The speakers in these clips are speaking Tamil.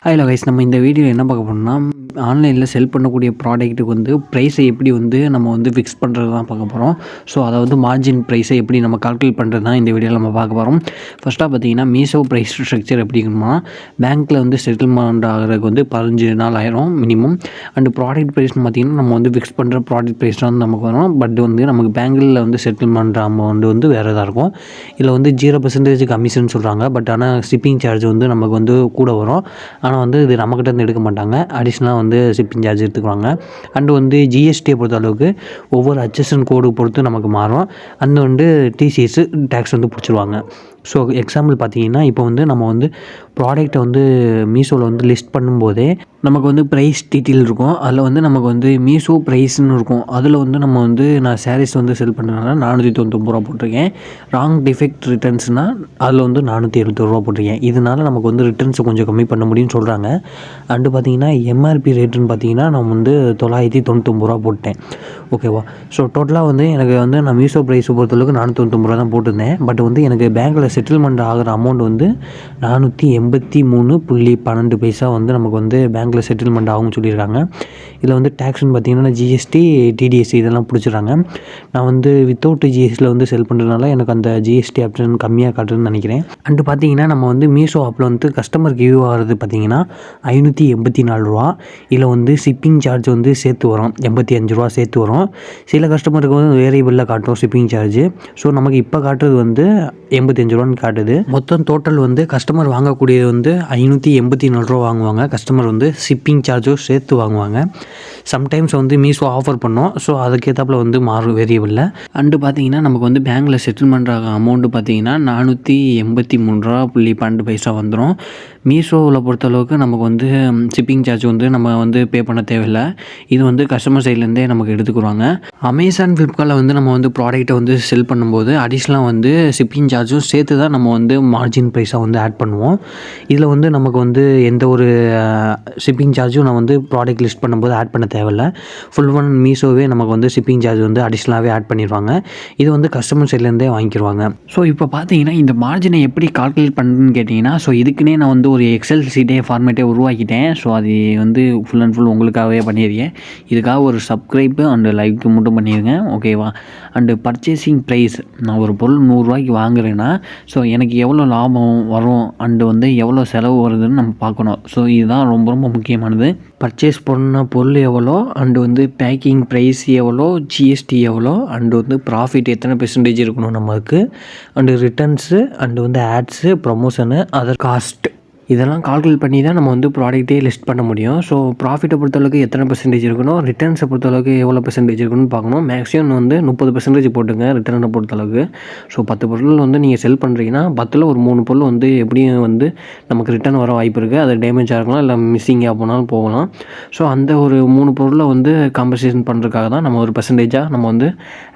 ஹலோ கைஸ், நம்ம இந்த வீடியோவில் என்ன பார்க்க போறோம்னா, ஆன்லைனில் செல் பண்ணக்கூடிய ப்ராடக்ட்டுக்கு வந்து ப்ரைஸை எப்படி வந்து நம்ம வந்து ஃபிக்ஸ் பண்ணுறது தான் பார்க்க போகிறோம். ஸோ அதாவது மார்ஜின் ப்ரைஸை எப்படி நம்ம கால்குலேட் பண்ணுறது தான் இந்த வீடியோவில் நம்ம பார்க்க போகிறோம். ஃபஸ்ட்டாக பார்த்தீங்கன்னா மீஷோ ப்ரைஸ் ஸ்ட்ரக்சர் எப்படின்னா, பேங்க்கில் வந்து செட்டில்மெண்ட் ஆகிறதுக்கு வந்து 15 நாள் ஆயிரும் மினிமம். அண்டு ப்ராடக்ட் ப்ரைஸ்னு பார்த்தீங்கன்னா நம்ம வந்து ஃபிக்ஸ் பண்ணுற ப்ராடக்ட் ப்ரைஸ் தான் நமக்கு வரும். பட் வந்து நமக்கு பேங்கில் வந்து செட்டில்மெண்ட் அமௌண்ட் வந்து வேறு தான் இருக்கும். இதில் வந்து 0% கமிஷன் சொல்கிறாங்க. பட் ஆனால் ஷிப்பிங் சார்ஜ் வந்து நமக்கு வந்து கூட வரும். ஆனால் வந்து இது நம்மக்கிட்ட இருந்து எடுக்க மாட்டாங்க. அடிஷ்னலாக வந்து ஷிப்பிங் சார்ஜ் எடுத்துக்குவாங்க. அண்டு வந்து ஜிஎஸ்டியை பொறுத்த அளவுக்கு ஒவ்வொரு HSN கோடு பொறுத்து நமக்கு மாறும். அண்டு வந்து டிசிஎஸ் டேக்ஸ் வந்து பிடிச்சிருவாங்க. ஸோ எக்ஸாம்பிள் பார்த்தீங்கன்னா, இப்போ வந்து நம்ம வந்து ப்ராடக்ட்டை வந்து மீஷோவில் வந்து லிஸ்ட் பண்ணும்போதே நமக்கு வந்து ப்ரைஸ் டீட்டெயில் இருக்கும். அதில் வந்து நமக்கு வந்து மீஷோ ப்ரைஸ்ன்னு இருக்கும். அதில் வந்து நம்ம வந்து நான் சாரீஸ் வந்து செல் பண்ணுறதுனால ₹499 போட்டிருக்கேன். ராங் டிஃபெக்ட் ரிட்டர்ன்ஸ்னால் அதில் வந்து ₹471 போட்டிருக்கேன். இதனால் நமக்கு வந்து ரிட்டர்ன்ஸை கொஞ்சம் கம்மி பண்ண முடியும்னு சொல்கிறாங்க. அண்டு பார்த்தீங்கன்னா எம்ஆர்பி ரேட்டுன்னு பார்த்தீங்கன்னா நான் வந்து ₹999 போட்டேன். ஓகேவா? ஸோ டோட்டலாக வந்து எனக்கு வந்து நான் மீஷோ ப்ரைஸை பொறுத்தளவுக்கு ₹499 தான் போட்டிருந்தேன். பட் வந்து எனக்கு பேங்க்கில் செட்டில்மெண்ட் ஆகிற அமௌண்ட் வந்து 483.12 வந்து நமக்கு வந்து பேங்க்கில் செட்டில்மெண்ட் ஆகும்னு சொல்லியிருக்காங்க. இதில் வந்து டேக்ஸ்னு பார்த்தீங்கன்னா ஜிஎஸ்டி, டிடிஎஸ் இதெல்லாம் பிடிச்சிடுறாங்க. நான் வந்து வித்தவுட் ஜிஎஸ்டியில் வந்து செல் பண்ணுறதுனால எனக்கு அந்த ஜிஎஸ்டி ஆப்ஷன் கம்மியாக காட்டுதுன்னு நினைக்கிறேன். அண்டு பார்த்தீங்கன்னா நம்ம வந்து மீஷோ ஆப்பில் வந்து கஸ்டமர் கிவ் ஆகிறது பார்த்தீங்கன்னா ₹584. இதில் வந்து ஷிப்பிங் சார்ஜ் வந்து சேர்த்து வரும், ₹85 சேர்த்து வரும். சில கஸ்டமருக்கு வந்து வேரியபிளில் காட்டும் ஷிப்பிங் சார்ஜ். ஸோ நமக்கு இப்போ காட்டுறது வந்து ₹85 காட்டுது. மொத்தம் டோட்டல் வந்து கஸ்டமர் வாங்கக்கூடியது வந்து ₹584 வாங்குவாங்க. கஸ்டமர் வந்து ஷிப்பிங் சார்ஜும் சேர்த்து வாங்குவாங்க. சம்டைம்ஸ் வந்து மீஷோ ஆஃபர் பண்ணோம். ஸோ அதுக்கேற்றாப்புல வந்து மாறும் வேரியபிளில். அண்டு பார்த்தீங்கன்னா நமக்கு வந்து பேங்க்கில் செட்டில்மெண்ட் ஆக அமௌண்ட்டு பார்த்தீங்கன்னா ₹483.12 வந்துடும். மீஷோவில் பொறுத்தளவுக்கு நமக்கு வந்து ஷிப்பிங் சார்ஜ் வந்து நம்ம வந்து பே பண்ண தேவையில்லை. இது வந்து கஸ்டமர் சைட்லேருந்தே நமக்கு எடுத்துக்குவாங்க. அமேசான், ஃப்ளிப்கார்ட்டில் வந்து நம்ம வந்து ப்ராடக்ட்டை வந்து செல் பண்ணும்போது அடிஷ்னலாக வந்து ஷிப்பிங் சார்ஜும் சேர்த்து தான் நம்ம வந்து மார்ஜின் ப்ரைஸாக வந்து ஆட் பண்ணுவோம். இதில் வந்து நமக்கு வந்து எந்த ஒரு ஷிப்பிங் சார்ஜும் நான் வந்து ப்ராடக்ட் லிஸ்ட் பண்ணும்போது ஆட் பண்ண தேவையில்லை. ஃபுல் ஒன் மீஷோவே நமக்கு வந்து ஷிப்பிங் சார்ஜ் வந்து அடிஷ்னலாகவே ஆட் பண்ணிடுவாங்க. இது வந்து கஸ்டமர் சைட்லேருந்தே வாங்கிக்கிடுவாங்க. ஸோ இப்போ பார்த்தீங்கன்னா இந்த மார்ஜினை எப்படி கால்குலேட் பண்ணுறதுன்னு கேட்டிங்கன்னா, ஸோ இதுக்குன்னே நான் வந்து ஒரு எக்ஸல் சீட்டே ஃபார்மேட்டே உருவாக்கிட்டேன். ஸோ அது வந்து ஃபுல் அண்ட் ஃபுல் உங்களுக்காகவே பண்ணியிருக்கேன். இதுக்காக ஒரு சப்ஸ்கிரைப்பு அண்டு லைக்கு மட்டும் பண்ணிடுங்க. ஓகேவா? அண்டு பர்ச்சேசிங் ப்ரைஸ், நான் ஒரு பொருள் ₹100 வாங்குறேன்னா ஸோ எனக்கு எவ்வளோ லாபம் வரும் அண்டு வந்து எவ்வளோ செலவு வருதுன்னு நம்ம பார்க்கணும். ஸோ இதுதான் ரொம்ப ரொம்ப முக்கியமானது. பர்ச்சேஸ் பண்ண பொருள் எவ்வளோ, அண்டு வந்து பேக்கிங் ப்ரைஸ் எவ்வளோ, ஜிஎஸ்டி எவ்வளோ, அண்டு வந்து ப்ராஃபிட் எத்தனை % இருக்கணும் நமக்கு, அண்டு ரிட்டர்ன்ஸு, அண்டு வந்து ஆட்ஸு, ப்ரமோஷனு, அதர் காஸ்ட் இதெல்லாம் கால்குலேட் பண்ணி தான் நம்ம வந்து ப்ராடக்ட்டே லிஸ்ட் பண்ண முடியும். ஸோ ப்ராஃபிட்டை பொறுத்தளவுக்கு எத்தனை % இருக்கணும், ரிட்டர்ன்ஸை பொறுத்தளவுக்கு எவ்வளோ % இருக்கணும்னு பார்க்கணும். மேக்ஸிமம் வந்து 30% போட்டுங்க ரிட்டர்னை பொறுத்தளவுக்கு. ஸோ 10 பொருள் வந்து நீங்கள் செல் பண்ணுறீங்கன்னா 10ல் ஒரு 3 பொருள் வந்து எப்படியும் வந்து நமக்கு ரிட்டர்ன் வர வாய்ப்பு இருக்குது. அது டேமேஜாக இருக்கலாம், இல்லை மிஸ்ஸிங்காக போனாலும் போகலாம். ஸோ அந்த ஒரு 3 பொருளை வந்து காம்பன்சேஷன் பண்ணுறதுக்காக தான் நம்ம ஒரு % நம்ம வந்து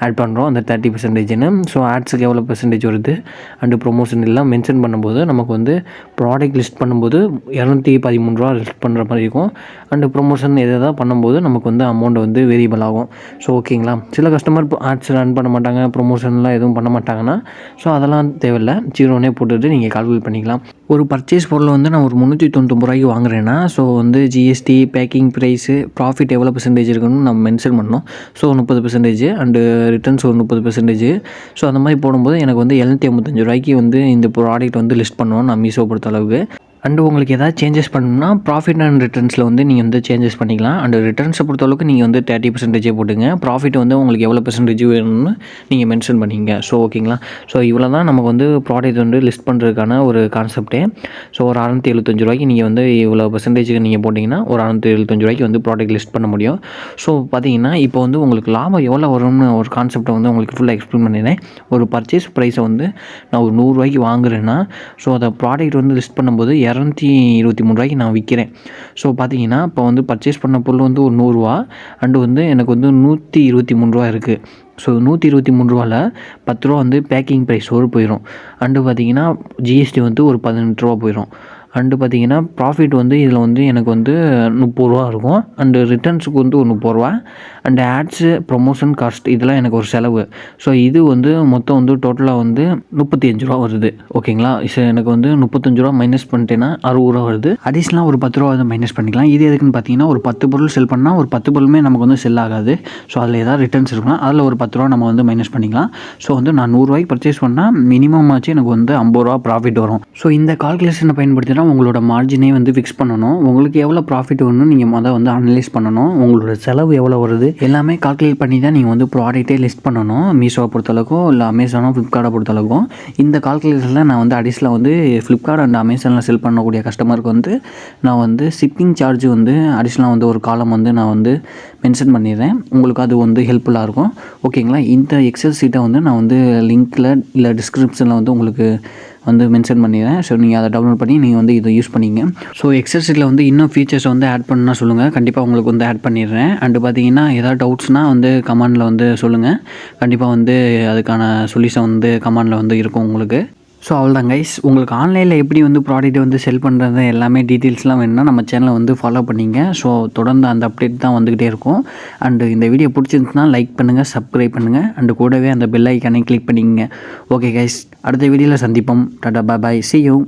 ஆட் பண்ணுறோம், அந்த 30%ன்னு. ஸோ ஆட்ஸுக்கு எவ்வளோ % வருது அண்டு ப்ரொமோஷன் எல்லாம் மென்ஷன் பண்ணும்போது நமக்கு வந்து ப்ராடக்ட் லிஸ்ட் பண்ணும்போது ₹213 லிஸ்ட் பண்ணுற மாதிரி இருக்கும். அண்டு ப்ரொமோஷன் எதாவது பண்ணும்போது நமக்கு வந்து அமௌண்ட் வந்து வேரியபிள் ஆகும். ஸோ ஓகேங்களா? சில கஸ்டமர் ஆட்ஸ் ரன் பண்ண மாட்டாங்க, ப்ரொமோஷன்லாம் எதுவும் பண்ண மாட்டாங்கன்னா ஸோ அதெல்லாம் தேவையில்லை, 0னே போட்டுட்டு நீங்கள் கால்குலேட் பண்ணிக்கலாம். ஒரு பர்ச்சேஸ் பொருள் வந்து நான் ஒரு ₹399 வாங்குறேன்னா ஸோ வந்து ஜிஎஸ்டி, பேக்கிங் ப்ரைஸு, ப்ராஃபிட் எவ்வளோ % இருக்கணும்னு நம்ம மென்ஷன் பண்ணணும். ஸோ 30% அண்டு ரிட்டர்ன்ஸ் ஒரு 30%. ஸோ அந்த மாதிரி போடும்போது எனக்கு வந்து ₹755 வந்து இந்த ப்ராடக்ட் வந்து லிஸ்ட் பண்ணுவோம் நான் மீஷோ பொறுத்த அளவுக்கு. அண்டு உங்களுக்கு எதாவது சேஞ்சஸ் பண்ணணும்னா ப்ராஃபிட் அண்ட் ரிட்டர்ன்ஸில் வந்து நீங்கள் வந்து சேஞ்சஸ் பண்ணிக்கலாம். அண்டு ரிட்டர்ன்ஸை பொறுத்தளவுக்கு நீங்கள் வந்து 30% போட்டுங்க. ப்ராஃபிட் வந்து உங்களுக்கு எவ்வளோ % வேணும்னு நீங்கள் மென்ஷன் பண்ணிங்க. ஸோ ஓகேங்களா? ஸோ இவ்வளோ தான் நமக்கு வந்து ப்ராடக்ட் வந்து லிஸ்ட் பண்ணுறதுக்கான ஒரு கான்செப்டே. ஸோ ஒரு ₹675 நீங்கள் வந்து இவ்வளோ % நீங்கள் போட்டிங்கன்னா ஒரு ₹675 வந்து ப்ராடக்ட் லிஸ்ட் பண்ண முடியும். ஸோ பார்த்தீங்கன்னா இப்போ வந்து உங்களுக்கு லாபம் எவ்வளோ வரும்னு ஒரு கான்செப்டை வந்து உங்களுக்கு ஃபுல்லாக எக்ஸ்பிளைன் பண்ணிடுறேன். ஒரு பர்ச்சேஸ் ப்ரைஸை வந்து நான் ஒரு ₹100 வாங்குறேன்னா ஸோ அதை ப்ராடக்ட் வந்து லிஸ்ட் பண்ணும்போது ₹223 நான் விற்கிறேன். ஸோ பார்த்தீங்கன்னா இப்போ வந்து பர்ச்சேஸ் பண்ண பொருள் வந்து ஒரு ₹100 அண்டு வந்து எனக்கு வந்து ₹123 இருக்குது. ஸோ ₹123ல் ₹10 வந்து பேக்கிங் ப்ரைஸ் ஒரு போயிடும். அண்டு பார்த்தீங்கன்னா ஜிஎஸ்டி வந்து ஒரு ₹18 போயிடும். அண்டு பார்த்தீங்கன்னா ப்ராஃபிட் வந்து இதில் வந்து எனக்கு வந்து ரூ. 30 இருக்கும். அண்டு ரிட்டர்ன்ஸுக்கு வந்து ஒரு ரூ. 30 அண்டு ஆட்ஸு, ப்ரொமோஷன் காஸ்ட் இதெல்லாம் எனக்கு ஒரு செலவு. ஸோ இது வந்து மொத்தம் வந்து டோட்டலாக வந்து ரூ. 35 வருது. ஓகேங்களா? எனக்கு வந்து ரூ. 35 மைனஸ் பண்ணிட்டேன்னா ரூ. 60 வருது. அடிஷ்னலாக ஒரு ரூ. 10 வந்து மைனஸ் பண்ணிக்கலாம். இது எதுக்குன்னு பார்த்தீங்கன்னா, ஒரு 10 பொருள் செல் பண்ணால் ஒரு 10 பொருளுமே நமக்கு வந்து செல் ஆகாது. ஸோ அதில் ஏதாவது ரிட்டர்ன்ஸ் இருக்குன்னா அதில் ஒரு ரூ. 10 நம்ம வந்து மைனஸ் பண்ணிக்கலாம். ஸோ வந்து நான் ரூ. 100 பர்ச்சேஸ் பண்ணால் மினிமம் ஆச்சு எனக்கு வந்து ரூ. 50 ப்ராஃபிட் வரும். ஸோ இந்த கால்குலேஷனை பயன்படுத்தி தான் உங்களோட மார்ஜினே வந்து ஃபிக்ஸ் பண்ணணும். உங்களுக்கு எவ்வளோ ப்ராஃபிட் வேணும்னு நீங்கள் வந்து அனலைஸ் பண்ணணும். உங்களோட செலவு எவ்வளோ வருது எல்லாமே கால்குலேட் பண்ணி தான் நீங்கள் வந்து ப்ராடக்ட்டே லிஸ்ட் பண்ணணும். மீஷோவை பொறுத்தளவுக்கும் இல்லை அமேசானோ ஃப்ளிப்கார்ட்டை பொறுத்தளவுக்கும் இந்த கால்குலேஷனில் நான் வந்து அடிஷனலாக வந்து ஃப்ளிப்கார்ட் அண்ட் அமேசானில் செல் பண்ணக்கூடிய கஸ்டமருக்கு வந்து நான் வந்து ஷிப்பிங் சார்ஜ் வந்து அடிஷனலாக வந்து ஒரு காலம் வந்து நான் வந்து மென்ஷன் பண்ணிடுறேன். உங்களுக்கு அது வந்து ஹெல்ப்ஃபுல்லாக இருக்கும். ஓகேங்களா? இந்த எக்ஸல் சீட்டை வந்து நான் வந்து லிங்க்கில் இல்லை டிஸ்கிரிப்ஷனில் வந்து உங்களுக்கு வந்து மென்ஷன் பண்ணிடுறேன். ஸோ நீங்கள் அதை டவுன்லோட் பண்ணி நீங்கள் வந்து இதை யூஸ் பண்ணிங்க. ஸோ எக்ஸல் சீட்டில் வந்து இன்னும் ஃபீச்சர்ஸ் வந்து ஆட் பண்ணா சொல்லுங்கள். கண்டிப்பாக உங்களுக்கு வந்து ஆட் பண்ணிடுறேன். அண்டு பார்த்தீங்கன்னா ஏதாவது டவுட்ஸ்னால் வந்து கமெண்டில் வந்து சொல்லுங்கள். கண்டிப்பாக வந்து அதுக்கான சொல்யூஷன் வந்து கமெண்டில் வந்து இருக்கும் உங்களுக்கு. ஸோ அவ்வளோதான் கைஸ். உங்களுக்கு ஆன்லைனில் எப்படி வந்து ப்ராடக்ட்டை வந்து செல் பண்ணுறது எல்லாமே டீட்டெயில்ஸ்லாம் வேணும்னா நம்ம சேனலை வந்து ஃபாலோ பண்ணிங்க. ஸோ தொடர்ந்து அந்த அப்டேட் தான் வந்துக்கிட்டே இருக்கும். அண்டு இந்த வீடியோ பிடிச்சிருந்துச்சுன்னா லைக் பண்ணுங்கள், சப்ஸ்கிரைப் பண்ணுங்கள், அண்டு கூடவே அந்த பெல் ஐக்கானை கிளிக் பண்ணிக்கங்க. ஓகே கைஸ், அடுத்த வீடியோவில் சந்திப்போம். டாடா, பாய், see you.